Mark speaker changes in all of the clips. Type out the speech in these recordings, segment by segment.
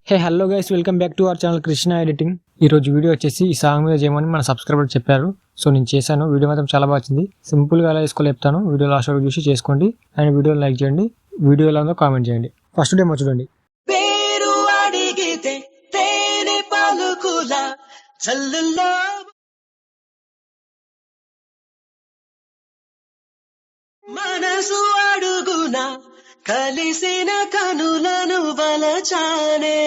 Speaker 1: Hey hello guys, welcome back to our channel Krishna editing. ఈ రోజు video వచ్చేసి ఈ సాంగ్ మీద చేయమని మన సబ్స్క్రైబర్ చెప్పారు. సో నేను చేశాను. వీడియో మాత్రం చాలా బాగా వచ్చింది. సింపుల్గా ఎలా వేసుకోవాలి చెప్తాను. వీడియో లాస్ట్ వరకు చూసి చేసుకోండి అండ్ వీడియో లైక్ చేయండి. వీడియో ఎలా ఉందో కామెంట్ చేయండి. ఫస్ట్ డేమో చూడండి. మనసు అడుగున కలిసిన కనులను బలచానే.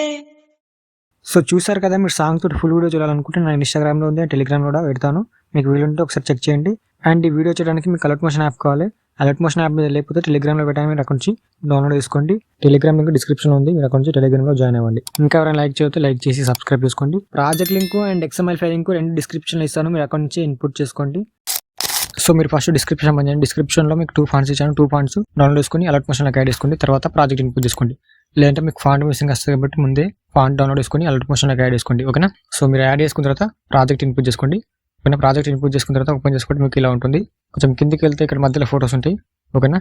Speaker 1: సో చూసారు కదా, మీరు సాంగ్ తోటి ఫుల్ వీడియో చూడాలనుకుంటే నా ఇన్స్టాగ్రామ్లో ఉంది, టెలిగ్రామ్ కూడా పెడతాను. మీకు వీడియో ఉంటే ఒకసారి చెక్ చేయండి. అండ్ ఈ వీడియో చేయడానికి మీకు అలర్ట్ మోషన్ యాప్ కావాలి. అలర్ట్ మోషన్ యాప్ మీద లేకపోతే టెలిగ్రామ్లో పెట్టాలని మీరు అక్కడ నుంచి డౌన్లోడ్ చేసుకోండి. టెలిగ్రామ్ లింక్ డిస్క్రిప్షన్ ఉంది, మీరు అక్కడ నుంచి టెలిగ్రామ్లో జాయిన్ అవ్వండి. ఇంకా ఎవరైనా లైక్ చేయొచ్చు, లైక్ చేసి సబ్స్క్రైబ్ చేసుకోండి. Project link and XML file link రెండు డిస్క్రిప్షన్లో ఇస్తాను, మీరు అక్కడ నుంచి ఇన్పుట్ చేసుకోండి. సో మీరు ఫస్ట్ డిస్క్రిప్షన్ పంచండి. డిస్క్రిప్షన్లో మీకు 2 ఫాంట్స్ ఇచ్చాను. 2 ఫాంట్స్ డౌన్లోడ్ చేసుకుని అలర్ట్ మోషన్లోకి యాడ్ చేసుకోండి. తర్వాత ప్రాజెక్ట్ ఇన్పుట్ చేసుకోండి. లేదంటే మీకు ఫాంట్ మిస్సింగ్ వస్తుంది కాబట్టి ముందే ఫాంట్ డౌన్లోడ్ చేసుకుని అలర్ట్ మోషన్లోకి యాడ్ చేసుకోండి. ఓకేనా? సో మీరు యాడ్ చేసుకున్న తర్వాత ప్రాజెక్ట్ ఇన్పుట్ చేసుకోండి. ఓకేనా? ప్రాజెక్ట్ ఇన్పుట్ చేసుకున్న తర్వాత ఓపెన్ చేసుకోండి. మీకు ఇలా ఉంటుంది. కొంచెం కిందికి వెళ్తే ఇక్కడ మధ్యలో ఫోటోస్ ఉంటాయి. ఓకేనా?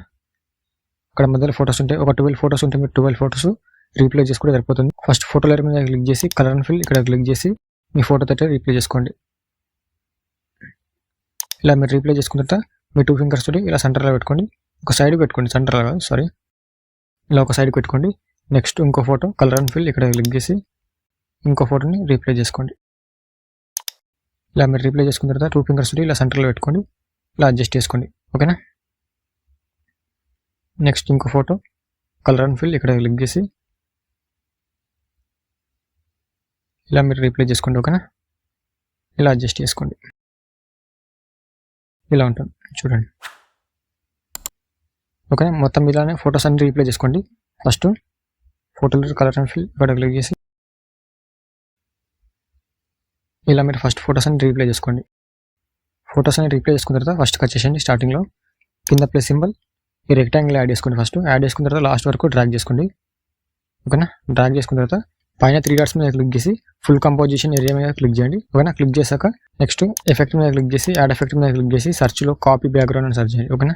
Speaker 1: ఇక్కడ మధ్యలో ఫోటోస్ ఉంటాయి. ఒక 12 ఫోటోస్ ఉంటాయి. మీరు 12 ఫోటోస్ రీప్లే చేసుకుంటే సరిపోతుంది. ఫస్ట్ ఫోటో లేయర్ మీద క్లిక్ చేసి కలర్ అండ్ ఫిల్ ఇక్కడ క్లిక్ చేసి మీ ఫోటో తోటి రీప్లే చేసుకోండి. ఇలా మీరు రీప్లే చేసుకున్న తర్వాత మీ 2 ఫింగర్స్ తోటి ఇలా సెంటర్లో పెట్టుకోండి. ఒక సైడ్ పెట్టుకోండి, సెంటర్లో కాదు, సారీ, ఇలా ఒక సైడ్ పెట్టుకోండి. నెక్స్ట్ ఇంకో ఫోటో కలర్ అండ్ ఫిల్ ఇక్కడ క్లిక్ చేసి ఇంకో ఫోటోని రీప్లే చేసుకోండి. ఇలా మీరు రీప్లే చేసుకున్న తర్వాత 2 ఫింగర్స్ తోటి ఇలా సెంటర్లో పెట్టుకోండి. ఇలా అడ్జస్ట్ చేసుకోండి. ఓకేనా? నెక్స్ట్ ఇంకో ఫోటో కలర్ అండ్ ఫిల్ ఇక్కడ క్లిక్ చేసి ఇలా మీరు రీప్లే చేసుకోండి. ఓకేనా? ఇలా అడ్జస్ట్ చేసుకోండి. ఇలా ఉంటుంది చూడండి. ఓకే, మొత్తం ఇలానే ఫొటోస్ అన్ని రీప్లే చేసుకోండి. ఫస్ట్ ఫోటోలో కలర్ అండ్ ఫిల్ ఇక్కడ క్లిక్ చేసి ఇలా మీరు ఫస్ట్ ఫొటోస్ అన్ని రీప్లే చేసుకోండి. ఫొటోస్ అన్ని రీప్లే చేసుకున్న తర్వాత ఫస్ట్ కట్ చేసేయండి. స్టార్టింగ్లో కింద ప్లస్ సింబల్ ఈ రెక్టాంగిల్ యాడ్ చేసుకోండి. ఫస్ట్ యాడ్ చేసుకున్న తర్వాత లాస్ట్ వరకు డ్రాగ్ చేసుకోండి. ఓకేనా? డ్రాగ్ చేసుకున్న తర్వాత పైన 3 డాట్స్ మీద క్లిక్ చేసి ఫుల్ కంపోజిషన్ ఏరియా మీద క్లిక్ చేయండి. ఓకేనా? క్లిక్ చేశాక నెక్స్ట్ ఎఫెక్ట్ మీద క్లిక్ చేసి యాడ్ ఎఫెక్ట్ మీద క్లిక్ చేసి సర్చ్లో కాపీ బ్యాక్గ్రౌండ్ అని సర్చ్ చేయండి. ఓకేనా?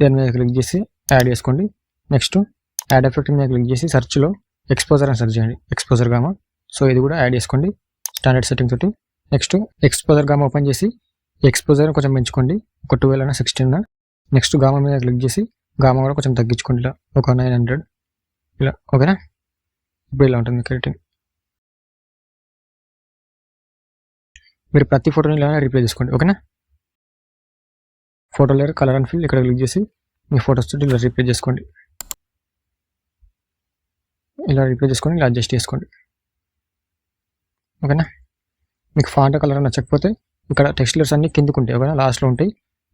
Speaker 1: దాని మీద క్లిక్ చేసి యాడ్ చేసుకోండి. నెక్స్ట్ యాడ్ ఎఫెక్ట్ మీద క్లిక్ చేసి సర్చ్లో ఎక్స్పోజర్ అని సర్చ్ చేయండి. Exposure gamma. సో ఇది కూడా యాడ్ చేసుకోండి స్టాండర్డ్ సెట్టింగ్ తోటి. నెక్స్ట్ ఎక్స్పోజర్ గామా ఓపెన్ చేసి ఎక్స్పోజర్ కొంచెం పెంచుకోండి, ఒక 12 అయినా 16. నెక్స్ట్ గామా మీద క్లిక్ చేసి గామా కూడా కొంచెం తగ్గించుకోండి, ఇలా ఒక 900 ఇలా. ఓకేనా? ఇప్పుడు ఇలా ఉంటుంది ఎడిటింగ్. మీరు ప్రతి ఫోటోని ఇలా రీప్లే చేసుకోండి. ఓకేనా? Photo layer colour and fill ఇక్కడ క్లిక్ చేసి మీ ఫోటోస్ తోటి ఇలా రీప్లే చేసుకోండి. ఇలా రీప్లే చేసుకొని ఇలా అడ్జస్ట్ చేసుకోండి. ఓకేనా? మీకు ఫాంట్ కలర్ నచ్చకపోతే ఇక్కడ టెక్స్ట్ లేయర్స్ అన్ని కిందకు ఉంటాయి. ఓకేనా? లాస్ట్లో ఉంటాయి.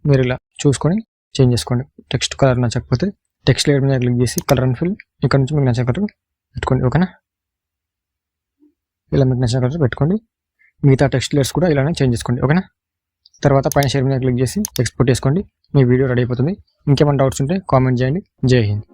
Speaker 1: మీరు ఇలా చూసుకొని చేంజ్ చేసుకోండి. టెక్స్ట్ కలర్ నచ్చకపోతే టెక్స్ట్ లేయర్ మీద క్లిక్ చేసి కలర్ అండ్ ఫిల్ ఇక్కడ నుంచి మీకు నచ్చే కలర్ పెట్టుకోండి. ఓకేనా? ఇలా మీకు నచ్చిన కలర్ పెట్టుకోండి. మిగతా టెక్స్ట్ లేయర్స్ కూడా ఇలానే చేంజ్ చేసుకోండి. ఓకేనా? తర్వాత పైన షేర్ మీద క్లిక్ చేసి ఎక్స్పోర్ట్ చేసుకోండి. మీ వీడియో రెడీ అయిపోతుంది. ఇంకేమైనా డౌట్స్ ఉంటే కామెంట్ చేయండి. జై హింద్.